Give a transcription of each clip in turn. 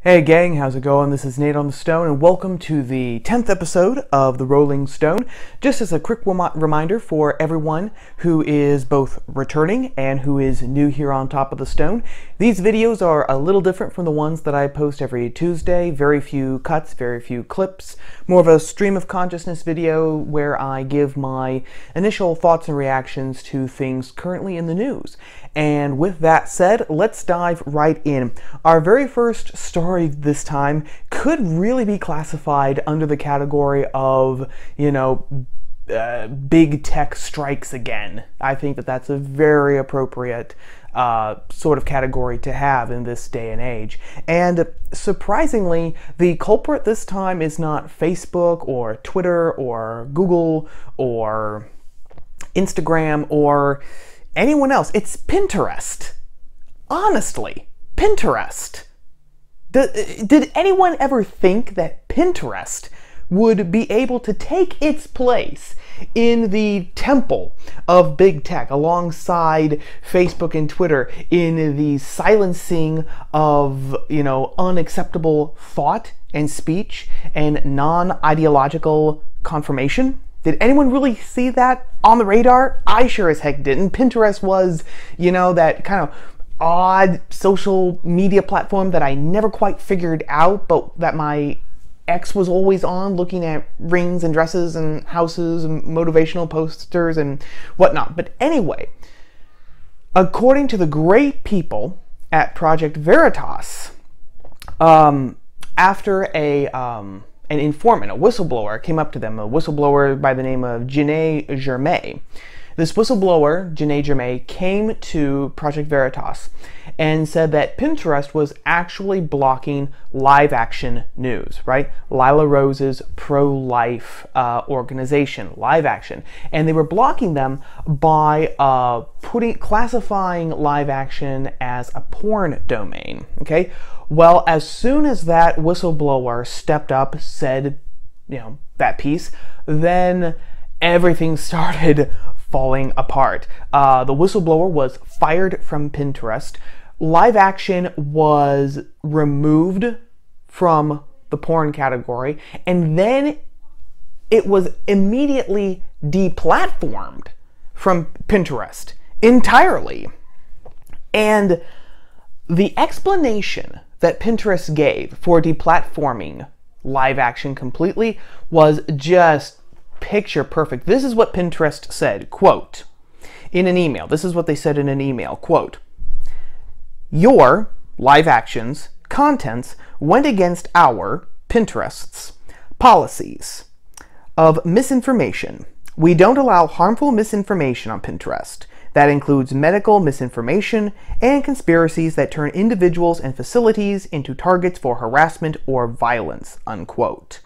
Hey gang, how's it going? This is Nate on the Stone, and welcome to the 10th episode of The Rolling Stone. Just as a quick reminder for everyone who is both returning and who is new here on Top of the Stone, these videos are a little different from the ones that I post every Tuesday. Very few cuts, very few clips. More of a stream of consciousness video where I give my initial thoughts and reactions to things currently in the news. And with that said, let's dive right in. Our very first story this time could really be classified under the category of, big tech strikes again. I think that that's a very appropriate sort of category to have in this day and age. And surprisingly, the culprit this time is not Facebook or Twitter or Google or Instagram or anyone else. It's Pinterest. Honestly, Pinterest. Did anyone ever think that Pinterest would be able to take its place in the temple of big tech alongside Facebook and Twitter in the silencing of, unacceptable thought and speech and non-ideological confirmation? Did anyone really see that on the radar? I sure as heck didn't. Pinterest was, that kind of odd social media platform that I never quite figured out, but that my ex was always on, looking at rings and dresses and houses and motivational posters and whatnot. But anyway, according to the great people at Project Veritas, after an informant, a whistleblower, came up to them, a whistleblower by the name of Janae Germain. This whistleblower, Janae Germain, came to Project Veritas and said that Pinterest was actually blocking live action news, right? Lila Rose's pro-life organization, Live Action. And they were blocking them by classifying live action as a porn domain, okay? Well, as soon as that whistleblower stepped up, said, that piece, then everything started falling apart. The whistleblower was fired from Pinterest. Live action was removed from the porn category, and then it was immediately deplatformed from Pinterest entirely. And the explanation that Pinterest gave for deplatforming live action completely was just picture perfect. This is what Pinterest said, quote, in an email. This is what they said in an email, quote, "Your live actions contents went against our, Pinterest's, policies of misinformation. We don't allow harmful misinformation on Pinterest. That includes medical misinformation and conspiracies that turn individuals and facilities into targets for harassment or violence," unquote.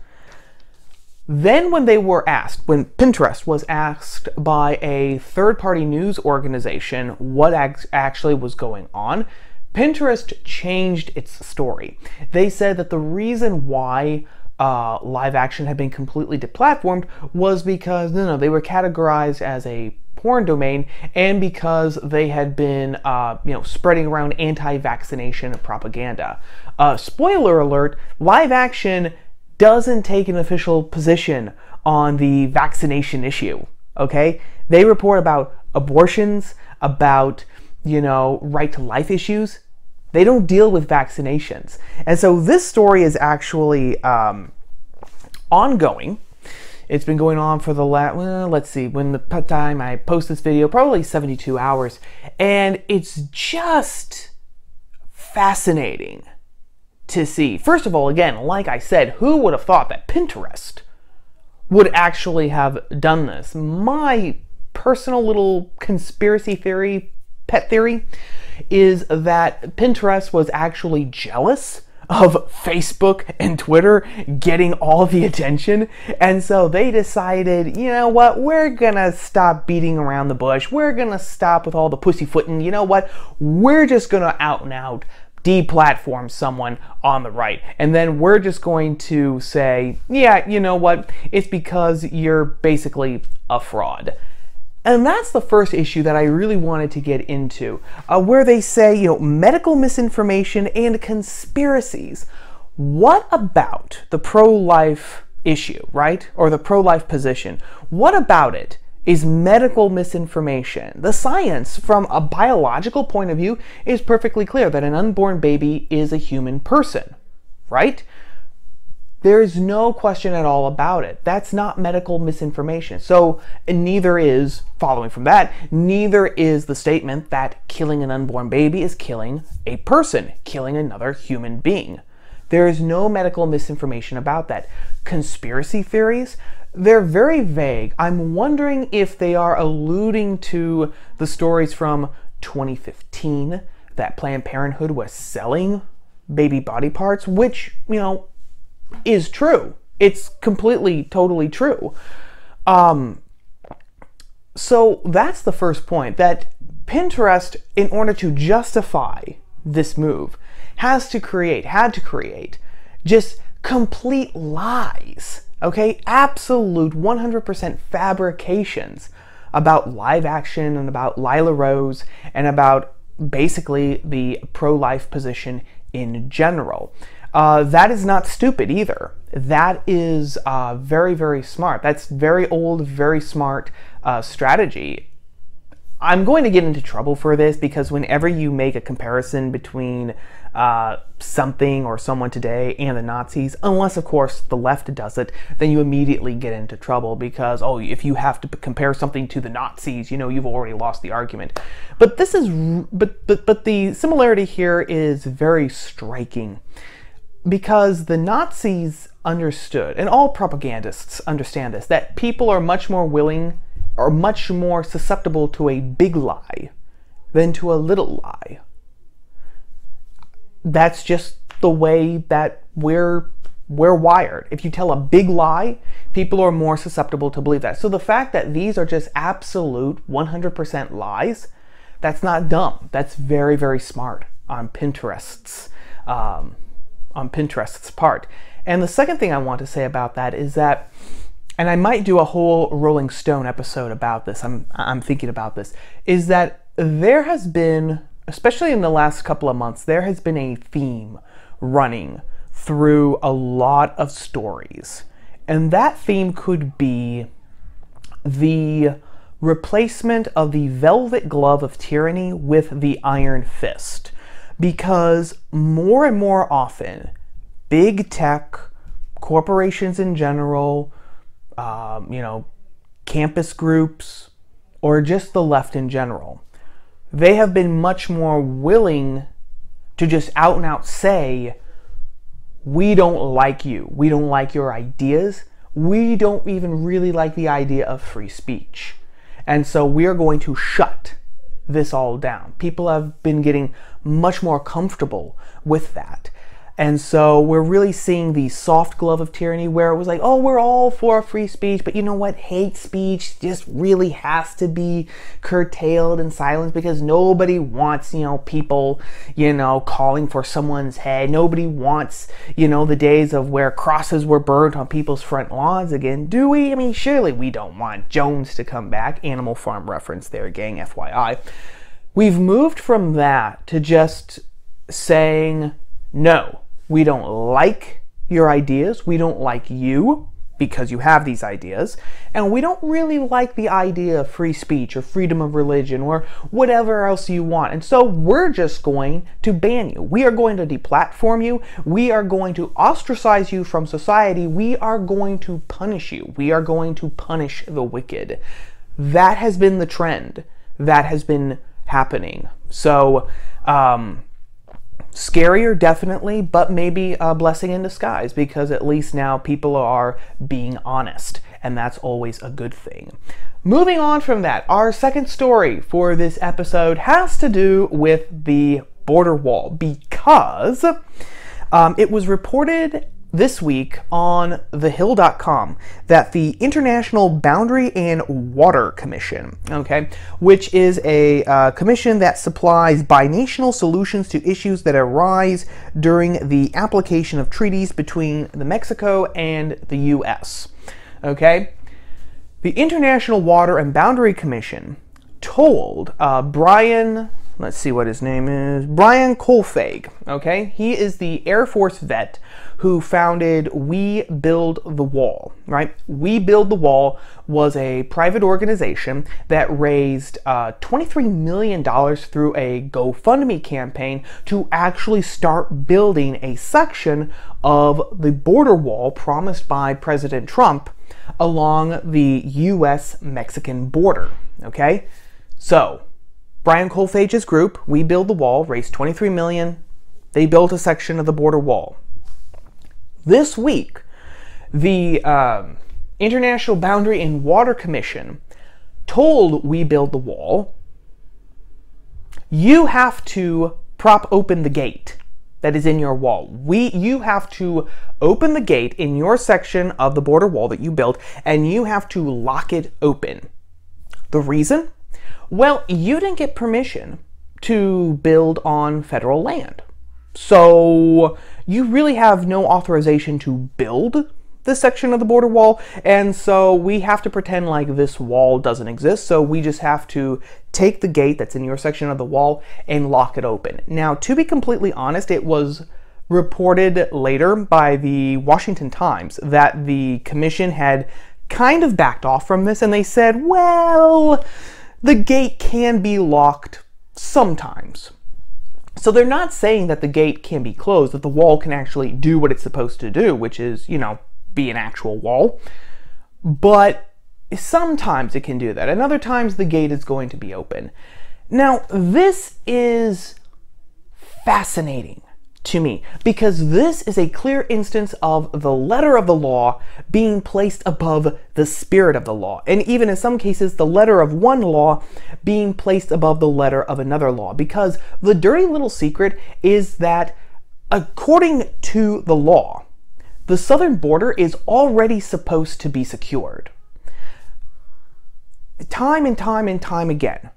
Then when Pinterest was asked by a third-party news organization what actually was going on, Pinterest changed its story. They said that the reason why live action had been completely deplatformed was because, they were categorized as a porn domain, and because they had been, spreading around anti-vaccination propaganda. Spoiler alert, live action doesn't take an official position on the vaccination issue, okay? They report about abortions, about, right to life issues. They don't deal with vaccinations. And so this story is actually ongoing. It's been going on for the let's see, when the time I post this video, probably 72 hours. And it's just fascinating to see. First of all, again, like I said, who would have thought that Pinterest would actually have done this? My personal little conspiracy theory, pet theory, is that Pinterest was actually jealous of Facebook and Twitter getting all the attention, and so they decided, you know what, we're gonna stop beating around the bush, we're gonna stop with all the pussyfooting, you know what, we're just gonna out and out deplatform someone on the right, and then we're just going to say, yeah, you know what, it's because you're basically a fraud. And that's the first issue that I really wanted to get into, where they say, medical misinformation and conspiracies. what about the pro-life issue, right? Or the pro-life position? What about it is medical misinformation? The science, from a biological point of view, is perfectly clear that an unborn baby is a human person, right? There's no question at all about it. That's not medical misinformation. So neither is, following from that, neither is the statement that killing an unborn baby is killing a person, killing another human being. There is no medical misinformation about that. Conspiracy theories, they're very vague. I'm wondering if they are alluding to the stories from 2015 that Planned Parenthood was selling baby body parts, which, you know, is true. It's completely, totally true. So that's the first point, that Pinterest, in order to justify this move, had to create just complete lies, okay? Absolute 100% fabrications about live action and about Lila Rose and about basically the pro-life position in general. That is not stupid either. That is very, very smart. That's very old, very smart strategy. I'm going to get into trouble for this because whenever you make a comparison between something or someone today and the Nazis, unless of course the left does it, then you immediately get into trouble because, oh, if you have to compare something to the Nazis, you know, you've already lost the argument. But this is, but the similarity here is very striking, because the Nazis understood, and all propagandists understand this, that people are much more willing or much more susceptible to a big lie than to a little lie. That's just the way that we're wired. If you tell a big lie, people are more susceptible to believe that. So the fact that these are just absolute 100% lies, that's not dumb. That's very, very smart on Pinterest's part. And the second thing I want to say about that is that, and I might do a whole Rolling Stone episode about this, I'm thinking about this, is that there has been, especially in the last couple of months, there has been a theme running through a lot of stories. And that theme could be the replacement of the velvet glove of tyranny with the iron fist. Because more and more often, big tech, corporations in general, you know, campus groups, or just the left in general, they have been much more willing to just out and out say, we don't like you, we don't like your ideas, we don't even really like the idea of free speech. And so we are going to shut this all down. People have been getting much more comfortable with that. And so we're really seeing the soft glove of tyranny, where it was like, oh, we're all for free speech, but you know what? Hate speech just really has to be curtailed and silenced because nobody wants, you know, people, you know, calling for someone's head. Nobody wants, you know, the days of where crosses were burnt on people's front lawns again. Do we? I mean, surely we don't want Jones to come back. Animal Farm reference there, gang, FYI. We've moved from that to just saying, no, we don't like your ideas, we don't like you because you have these ideas, and we don't really like the idea of free speech or freedom of religion or whatever else you want. And so we're just going to ban you. We are going to deplatform you. We are going to ostracize you from society. We are going to punish you. We are going to punish the wicked. That has been the trend. That has been happening. So, scarier, definitely, but maybe a blessing in disguise, because at least now people are being honest, and that's always a good thing. Moving on from that, our second story for this episode has to do with the border wall, because it was reported this week on thehill.com that the International Boundary and Water Commission, okay, which is a commission that supplies binational solutions to issues that arise during the application of treaties between Mexico and the U.S., okay? The International Water and Boundary Commission told Brian, let's see what his name is, Brian Kolfage, okay? He is the Air Force vet who founded We Build the Wall, right? We Build the Wall was a private organization that raised $23 million through a GoFundMe campaign to actually start building a section of the border wall promised by President Trump along the U.S.-Mexican border, okay? So, Brian Kolfage's group, We Build the Wall, raised $23 million. They built a section of the border wall. This week, the International Boundary and Water Commission told We Build the Wall, you have to prop open the gate that is in your wall. You have to open the gate in your section of the border wall that you built, and you have to lock it open. The reason? Well, you didn't get permission to build on federal land. So you really have no authorization to build this section of the border wall, and so we have to pretend like this wall doesn't exist, so we just have to take the gate that's in your section of the wall and lock it open. Now, to be completely honest, it was reported later by the Washington Times that the commission had kind of backed off from this, and they said, well, the gate can be locked sometimes. So they're not saying that the gate can be closed, that the wall can actually do what it's supposed to do, which is, you know, be an actual wall. But sometimes it can do that, and other times the gate is going to be open. Now, this is fascinating to me, because this is a clear instance of the letter of the law being placed above the spirit of the law, and even in some cases the letter of one law being placed above the letter of another law, because the dirty little secret is that according to the law, the southern border is already supposed to be secured. Time and time and time again,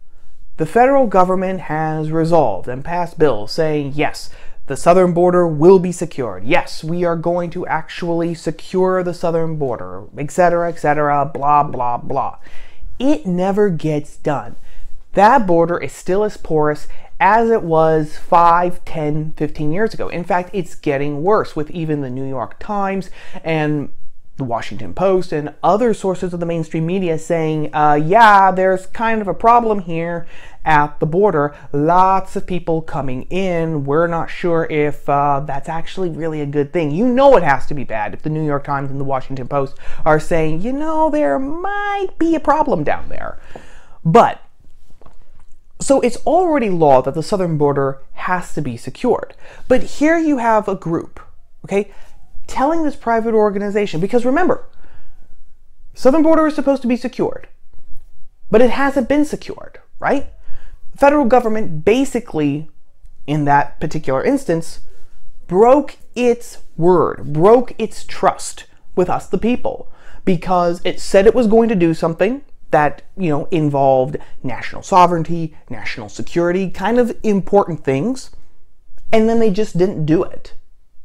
the federal government has resolved and passed bills saying, yes, the southern border will be secured. Yes, we are going to actually secure the southern border, etc., blah, blah, blah. It never gets done. That border is still as porous as it was 5, 10, 15 years ago. In fact, it's getting worse, with even the New York Times and the Washington Post and other sources of the mainstream media saying, yeah, there's kind of a problem here at the border. Lots of people coming in. We're not sure if that's actually really a good thing. You know it has to be bad if the New York Times and the Washington Post are saying, you know, there might be a problem down there. But, so it's already law that the southern border has to be secured. But here you have a group, okay, telling this private organization, because remember, southern border is supposed to be secured, but it hasn't been secured, right? The federal government basically, in that particular instance, broke its word, broke its trust with us, the people, because it said it was going to do something that, you know, involved national sovereignty, national security, kind of important things, and then they just didn't do it.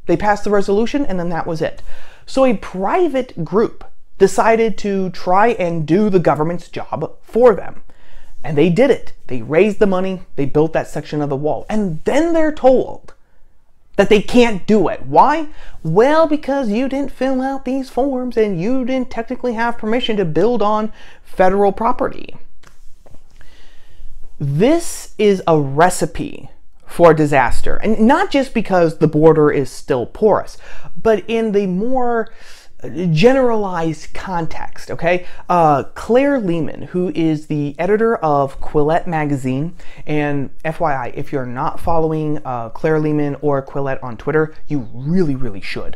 They passed the resolution, and then that was it. So a private group decided to try and do the government's job for them. And they did it. They raised the money, they built that section of the wall, and then they're told that they can't do it. Why? Well, because you didn't fill out these forms and you didn't technically have permission to build on federal property. This is a recipe for disaster, and not just because the border is still porous, but in the more generalized context, okay? Claire Lehman, who is the editor of Quillette magazine, and FYI, if you're not following Claire Lehman or Quillette on Twitter, you really, really should.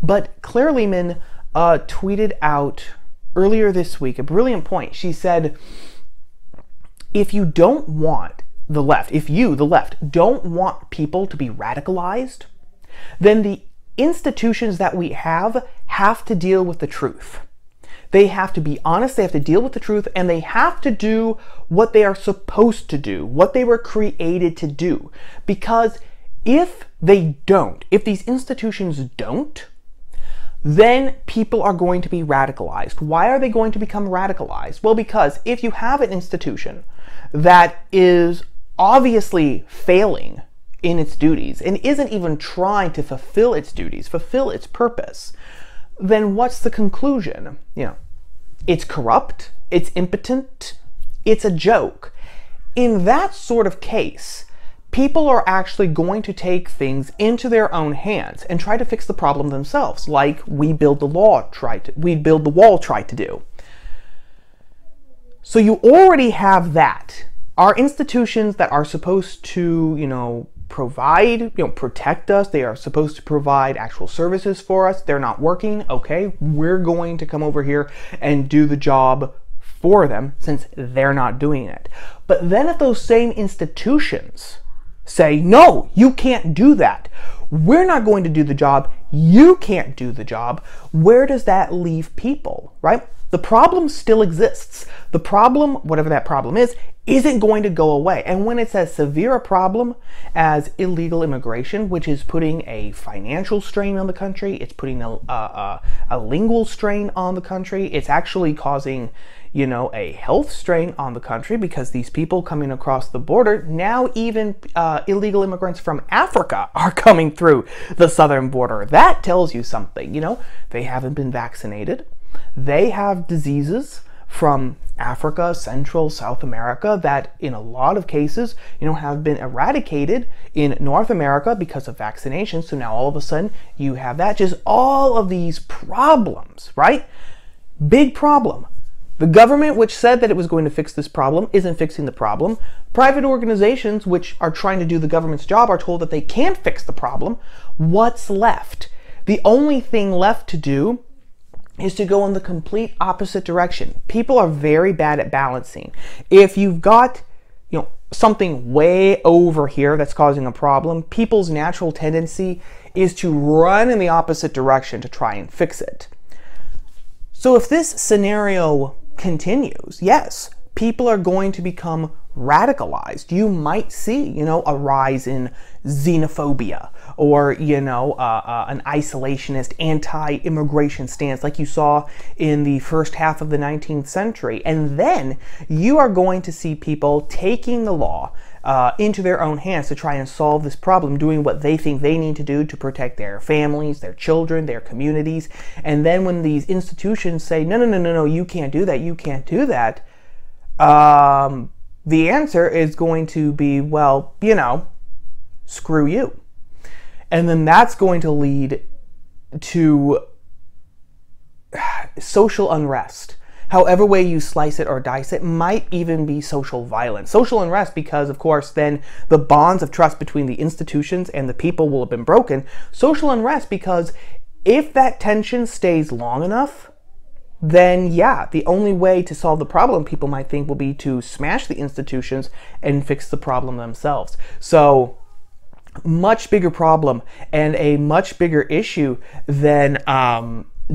But Claire Lehman tweeted out earlier this week a brilliant point. She said, if you don't want the left, if you, the left, don't want people to be radicalized, then the institutions that we have to deal with the truth. They have to be honest, they have to deal with the truth, and they have to do what they are supposed to do, what they were created to do. Because if they don't, if these institutions don't, then people are going to be radicalized. Why are they going to become radicalized? Well, because if you have an institution that is obviously failing in its duties and isn't even trying to fulfill its duties, fulfill its purpose, then what's the conclusion? You know, it's corrupt, it's impotent, it's a joke. In that sort of case, people are actually going to take things into their own hands and try to fix the problem themselves, like We Build the Wall tried to do. So you already have that. Our institutions that are supposed to, you know, provide, protect us, they are supposed to provide actual services for us, they're not working. Okay, we're going to come over here and do the job for them since they're not doing it. But then if those same institutions say, no, you can't do that, we're not going to do the job, you can't do the job, where does that leave people, right? The problem still exists. The problem, whatever that problem is, isn't going to go away. And when it's as severe a problem as illegal immigration, which is putting a financial strain on the country, it's putting a lingual strain on the country, it's actually causing, you know, a health strain on the country because these people coming across the border, now even illegal immigrants from Africa are coming through the southern border. That tells you something, you know, they haven't been vaccinated. They have diseases from Africa, Central, South America that in a lot of cases, you know, have been eradicated in North America because of vaccination. So now all of a sudden you have that. Just all of these problems, right? Big problem. The government, which said that it was going to fix this problem, isn't fixing the problem. Private organizations, which are trying to do the government's job, are told that they can't fix the problem. What's left? The only thing left to do is to go in the complete opposite direction. People are very bad at balancing. If you've got, you know, something way over here that's causing a problem, people's natural tendency is to run in the opposite direction to try and fix it. So if this scenario continues, yes, people are going to become radicalized. You might see, you know, a rise in xenophobia or, you know, an isolationist anti-immigration stance like you saw in the first half of the 19th century. And then you are going to see people taking the law into their own hands to try and solve this problem, doing what they think they need to do to protect their families, their children, their communities. And then when these institutions say, no, no, no, no, no, you can't do that, you can't do that, the answer is going to be, well, you know, screw you. And then that's going to lead to social unrest. However way you slice it or dice it, might even be social violence. Social unrest because, of course, then the bonds of trust between the institutions and the people will have been broken. Social unrest because if that tension stays long enough, then yeah, the only way to solve the problem, people might think, will be to smash the institutions and fix the problem themselves. So much bigger problem and a much bigger issue than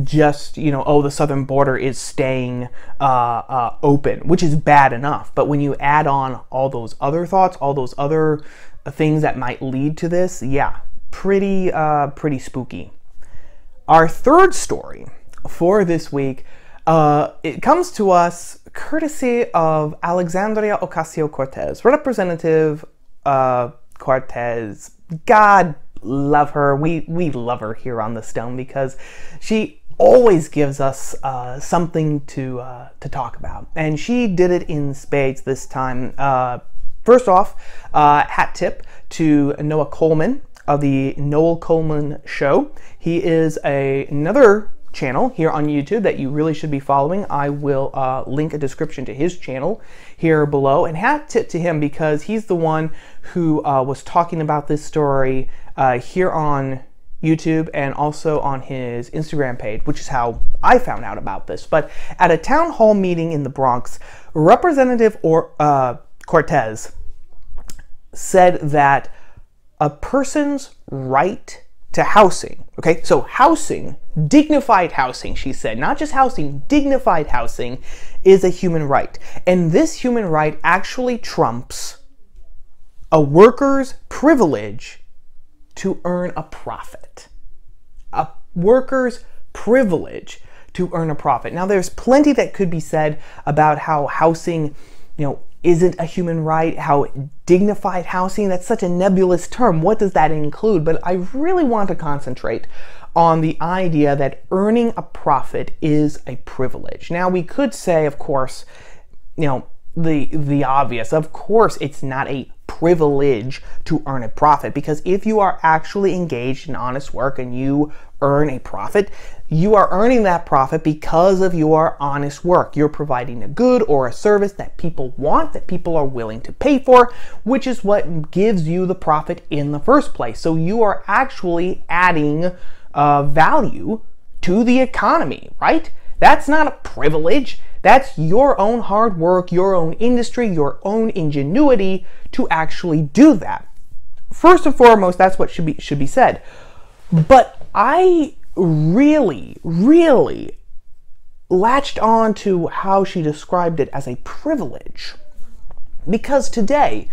just, you know, oh, the southern border is staying open, which is bad enough. But when you add on all those other thoughts, all those other things that might lead to this, yeah, pretty spooky. Our third story for this week, it comes to us courtesy of Alexandria Occasio Cortez, Representative Cortez. God love her. We love her here on the Stone because she always gives us something to talk about, and she did it in spades this time. First off, hat tip to Noah Coleman of the Noel Coleman Show. He is another channel here on YouTube that you really should be following. I will link a description to his channel here below, and hat tip to him because he's the one who was talking about this story here on YouTube and also on his Instagram page, which is how I found out about this. But at a town hall meeting in the Bronx, Representative Cortez said that a person's right to housing, okay, so housing, dignified housing, she said, not just housing, dignified housing is a human right. And this human right actually trumps a worker's privilege to earn a profit. A worker's privilege to earn a profit. Now, there's plenty that could be said about how housing, you know, isn't a human right, how dignified housing, that's such a nebulous term. What does that include? But I really want to concentrate on the idea that earning a profit is a privilege. Now, we could say, of course, you know, the obvious, of course, it's not a privilege to earn a profit, because if you are actually engaged in honest work and you earn a profit, you are earning that profit because of your honest work. You're providing a good or a service that people want, that people are willing to pay for, which is what gives you the profit in the first place. So you are actually adding value to the economy, right? That's not a privilege. That's your own hard work, your own industry, your own ingenuity to actually do that. First and foremost, that's what should be said. But I really latched on to how she described it as a privilege. Because today,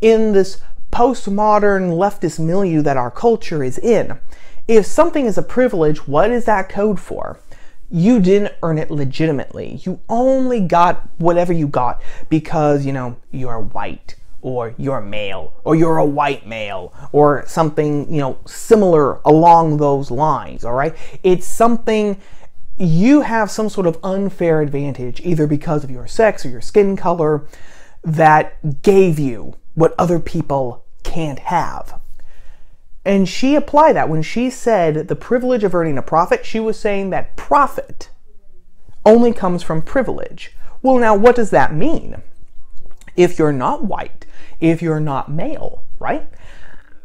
in this postmodern leftist milieu that our culture is in, if something is a privilege, what is that code for? You didn't earn it legitimately. You only got whatever you got because, you know, you're white, or you're male, or you're a white male, or something, you know, similar along those lines, all right? It's something, you have some sort of unfair advantage, either because of your sex or your skin color, that gave you what other people can't have. And she applied that. When she said the privilege of earning a profit, she was saying that profit only comes from privilege. Well, now, what does that mean? If you're not white, if you're not male, right?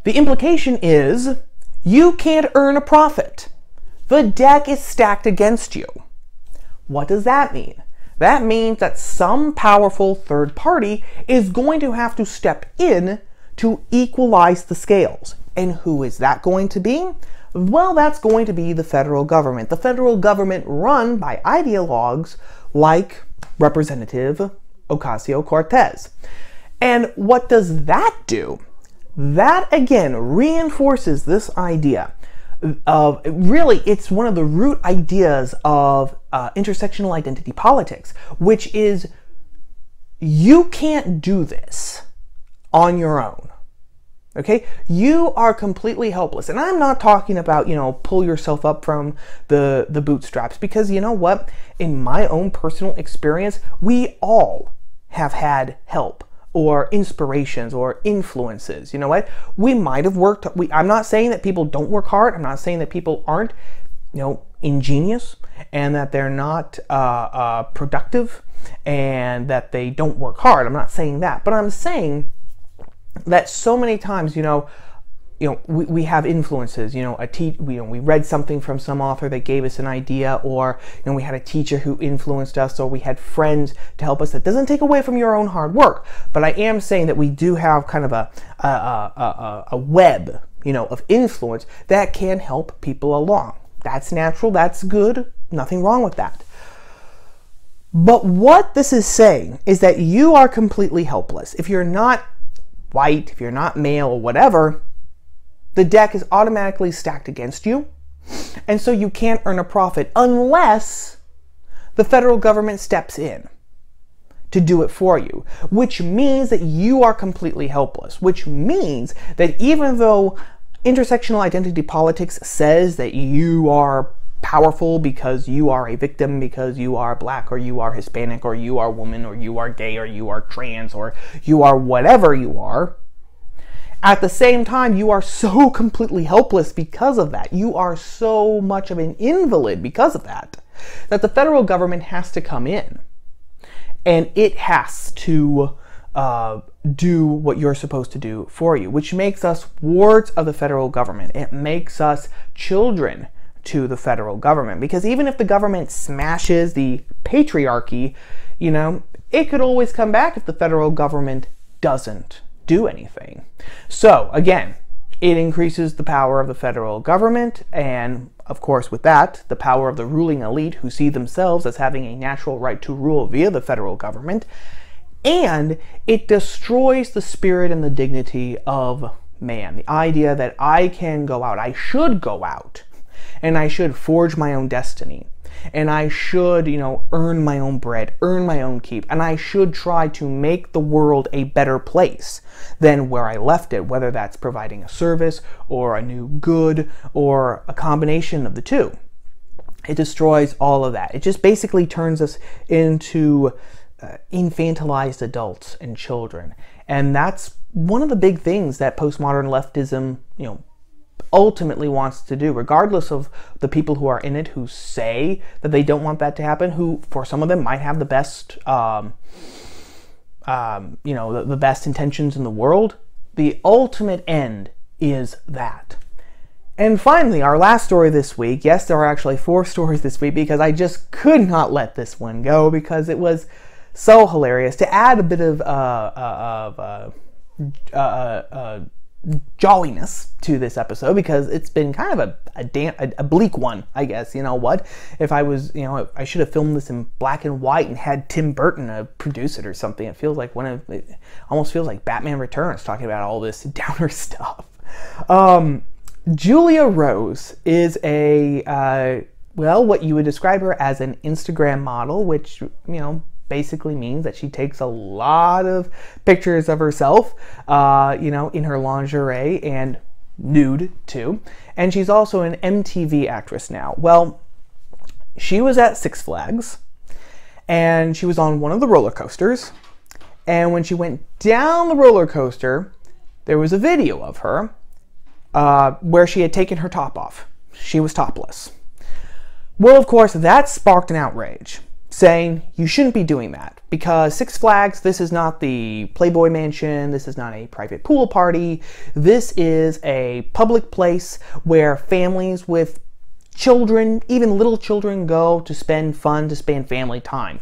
The implication is you can't earn a profit. The deck is stacked against you. What does that mean? That means that some powerful third party is going to have to step in to equalize the scales. And who is that going to be? Well, that's going to be the federal government. The federal government run by ideologues like Representative Occasio Cortez. And what does that do? That, again, reinforces this idea of, really, it's one of the root ideas of intersectional identity politics, which is you can't do this on your own. Okay, you are completely helpless. And I'm not talking about, you know, pull yourself up from the bootstraps, because you know what? In my own personal experience, we all have had help or inspirations or influences. You know what? We might have worked. I'm not saying that people don't work hard. I'm not saying that people aren't, you know, ingenious and that they're not productive and that they don't work hard. I'm not saying that, but I'm saying that so many times, we have influences. We read something from some author that gave us an idea, or we had a teacher who influenced us, or we had friends to help us. That doesn't take away from your own hard work, but I am saying that we do have kind of a web, of influence that can help people along. That's natural. That's good. Nothing wrong with that. But what this is saying is that you are completely helpless. If you're not white, if you're not male or whatever, the deck is automatically stacked against you. And so you can't earn a profit unless the federal government steps in to do it for you, which means that you are completely helpless, which means that even though intersectional identity politics says that you are powerful because you are a victim, because you are black, or you are Hispanic, or you are woman, or you are gay, or you are trans, or you are whatever you are, at the same time, you are so completely helpless because of that. You are so much of an invalid because of that, that the federal government has to come in and it has to do what you're supposed to do for you, which makes us wards of the federal government. It makes us children to the federal government, because even if the government smashes the patriarchy, it could always come back if the federal government doesn't do anything. So again, it increases the power of the federal government, and of course with that, the power of the ruling elite, who see themselves as having a natural right to rule via the federal government, and it destroys the spirit and the dignity of man. The idea that I can go out, I should go out, and I should forge my own destiny. and I should, you know, earn my own bread, earn my own keep, and I should try to make the world a better place than where I left it, whether that's providing a service or a new good or a combination of the two. It destroys all of that. It just basically turns us into infantilized adults and children. And that's one of the big things that postmodern leftism, you know, ultimately wants to do, regardless of the people who are in it who say that they don't want that to happen, who for some of them might have the best, you know, the best intentions in the world. The ultimate end is that. And finally, our last story this week. Yes, there are actually 4 stories this week because I just could not let this one go because it was so hilarious. To add a bit of jolliness to this episode, because it's been kind of a bleak one, I guess. You know what? If I was, you know, I should have filmed this in black and white and had Tim Burton produce it or something. It feels like it almost feels like Batman Returns, talking about all this downer stuff. Julia Rose is a well, what you would describe her as an Instagram model, which, you know, basically means that she takes a lot of pictures of herself, you know, in her lingerie and nude too. And she's also an MTV actress now. Well, she was at Six Flags and she was on one of the roller coasters. And when she went down the roller coaster, there was a video of her where she had taken her top off. She was topless. Well, of course, that sparked an outrage, saying you shouldn't be doing that because Six Flags, this is not the Playboy Mansion, this is not a private pool party, this is a public place where families with children, even little children, go to spend fun, to spend family time.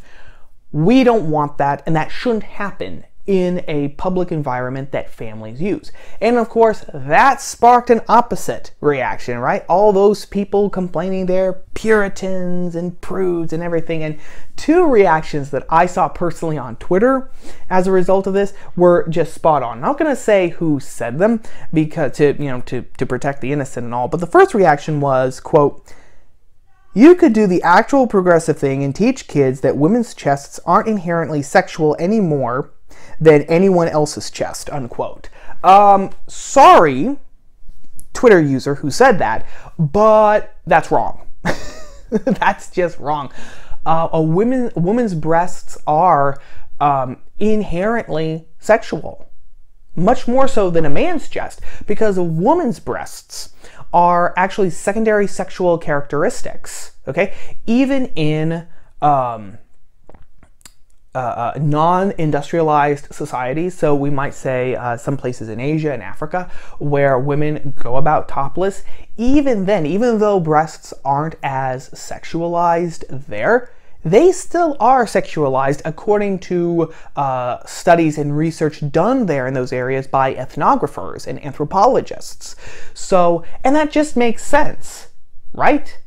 We don't want that, and that shouldn't happen in a public environment that families use. And of course, that sparked an opposite reaction, right? All those people complaining they're Puritans and prudes and everything. And 2 reactions that I saw personally on Twitter as a result of this were just spot on. I'm not going to say who said them because to protect the innocent and all, but the first reaction was, quote, "You could do the actual progressive thing and teach kids that women's chests aren't inherently sexual anymore than anyone else's chest," unquote. Sorry, Twitter user who said that, but that's wrong. That's just wrong. A woman's breasts are inherently sexual, much more so than a man's chest, because a woman's breasts are actually secondary sexual characteristics. Okay, even in non-industrialized societies, so we might say some places in Asia and Africa where women go about topless, even then, even though breasts aren't as sexualized there, they still are sexualized according to studies and research done there in those areas by ethnographers and anthropologists. So, and that just makes sense, right?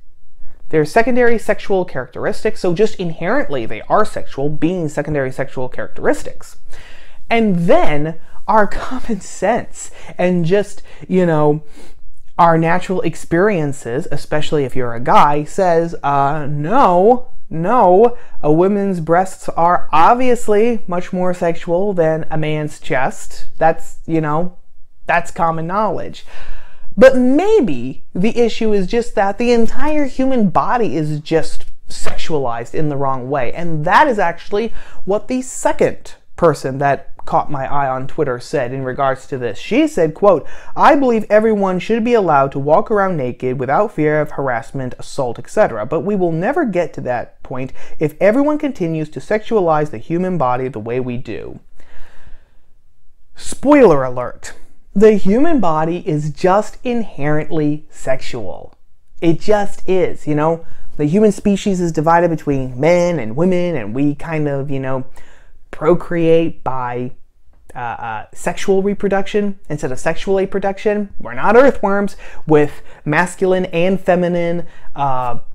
They're secondary sexual characteristics, so just inherently they are sexual, being secondary sexual characteristics. And then our common sense and just, you know, our natural experiences, especially if you're a guy, says, no, a woman's breasts are obviously much more sexual than a man's chest. That's, you know, that's common knowledge. But maybe the issue is just that the entire human body is just sexualized in the wrong way. And that is actually what the second person that caught my eye on Twitter said in regards to this. She said, quote, "I believe everyone should be allowed to walk around naked without fear of harassment, assault, etc. But we will never get to that point if everyone continues to sexualize the human body the way we do." Spoiler alert. The human body is just inherently sexual. It just is, you know. The human species is divided between men and women, and we kind of, you know, procreate by sexual reproduction instead of sexual reproduction. We're not earthworms with masculine and feminine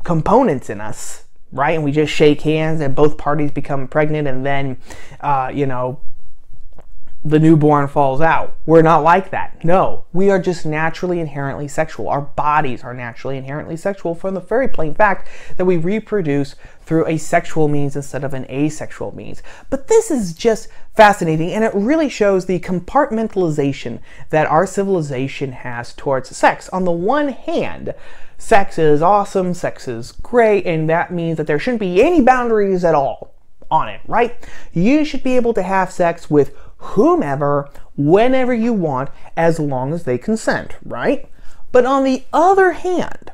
components in us, right? And we just shake hands and both parties become pregnant, and then, you know, the newborn falls out. We're not like that. No, we are just naturally inherently sexual. Our bodies are naturally inherently sexual from the very plain fact that we reproduce through a sexual means instead of an asexual means. But this is just fascinating, and it really shows the compartmentalization that our civilization has towards sex. On the one hand, sex is awesome, sex is great, and that means that there shouldn't be any boundaries at all on it, right? You should be able to have sex with whomever, whenever you want, as long as they consent, right? But on the other hand,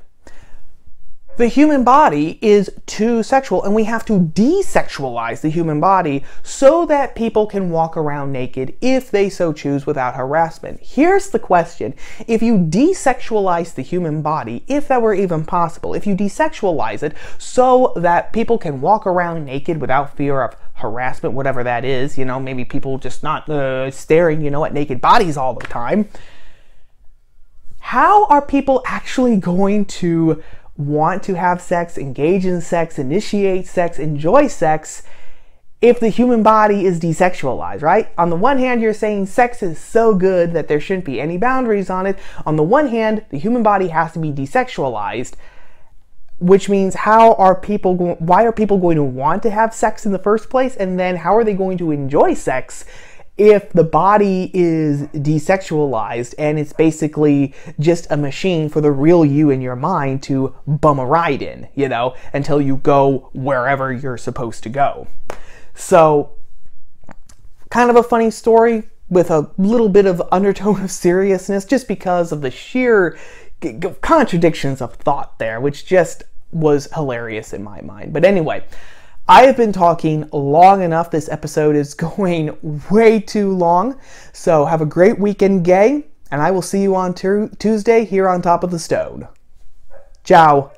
the human body is too sexual, and we have to desexualize the human body so that people can walk around naked if they so choose without harassment. Here's the question. If you desexualize the human body, if that were even possible, if you desexualize it so that people can walk around naked without fear of harassment, whatever that is, you know, maybe people just not staring, you know, at naked bodies all the time, how are people actually going to want to have sex, engage in sex, initiate sex, enjoy sex, if the human body is desexualized, right? On the one hand, you're saying sex is so good that there shouldn't be any boundaries on it. On the one hand, the human body has to be desexualized, which means why are people going to want to have sex in the first place? And then how are they going to enjoy sex if the body is desexualized and it's basically just a machine for the real you in your mind to bum a ride in, you know, until you go wherever you're supposed to go. So, kind of a funny story with a little bit of undertone of seriousness just because of the sheer contradictions of thought there, which just was hilarious in my mind. But anyway, I have been talking long enough. This episode is going way too long. So have a great weekend, gay, and I will see you on Tuesday here on Top of the Stone. Ciao.